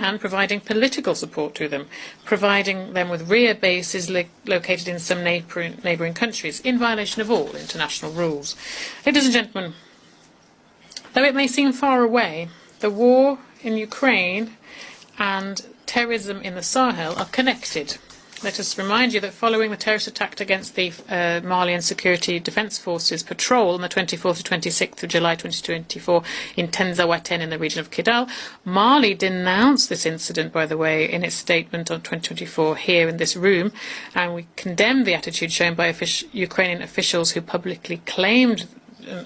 and providing political support to them, providing them with rear bases located in some neighbouring countries, in violation of all international rules. Ladies and gentlemen, though it may seem far away, the war in Ukraine and terrorism in the Sahel are connected. Let us remind you that following the terrorist attack against the Malian Security Defence Forces patrol on the 24th to 26th of July 2024 in Tenzaweten in the region of Kidal, Mali denounced this incident, by the way, in its statement on 2024 here in this room, and we condemned the attitude shown by Ukrainian officials who publicly claimed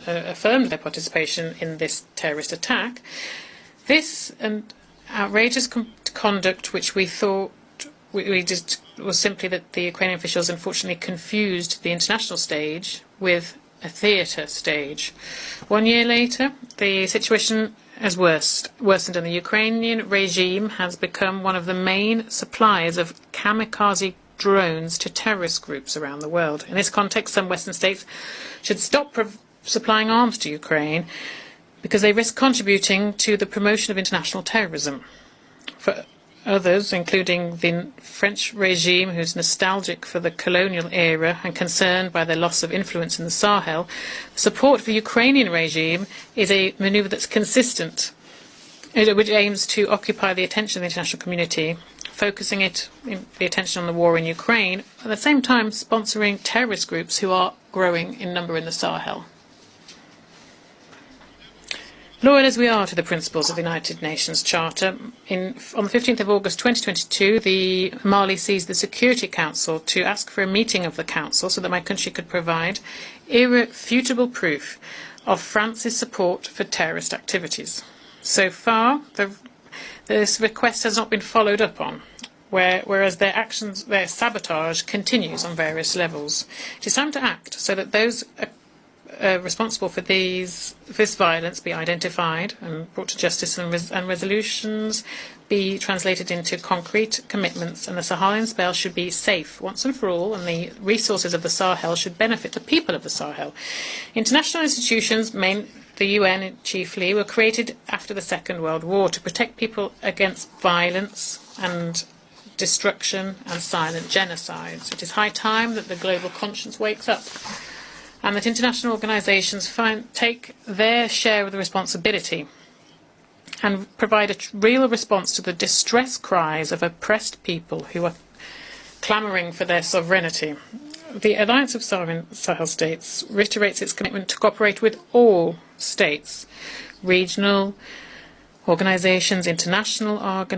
affirmed their participation in this terrorist attack. This outrageous conduct, which we thought was simply that the Ukrainian officials unfortunately confused the international stage with a stage. 1 year later, the situation has worsened, and the Ukrainian regime has become one of the main suppliers of kamikaze drones to terrorist groups around the world. In this context, some Western states should stop supplying arms to Ukraine because they risk contributing to the promotion of international terrorism. For others, including the French regime, who's nostalgic for the colonial era and concerned by their loss of influence in the Sahel, support for the Ukrainian regime is a manoeuvre that's consistent, which aims to occupy the attention of the international community, focusing the attention on the war in Ukraine, at the same time sponsoring terrorist groups who are growing in number in the Sahel. Loyal as we are to the principles of the United Nations Charter, on the 15th of August 2022, Mali seized the Security Council to ask for a meeting of the Council so that my country could provide irrefutable proof of France's support for terrorist activities. So far, this request has not been followed up on, whereas their sabotage continues on various levels. It is time to act so that those responsible for this violence be identified and brought to justice, and resolutions be translated into concrete commitments, and the Sahelian spell should be safe once and for all, and the resources of the Sahel should benefit the people of the Sahel. International institutions, the UN chiefly, were created after the Second World War to protect people against violence and destruction and silent genocides. It is high time that the global conscience wakes up, and that international organisations take their share of the responsibility and provide a real response to the distress cries of oppressed people who are clamouring for their sovereignty. The Alliance of Sahel States reiterates its commitment to cooperate with all states, regional organisations, international organisations,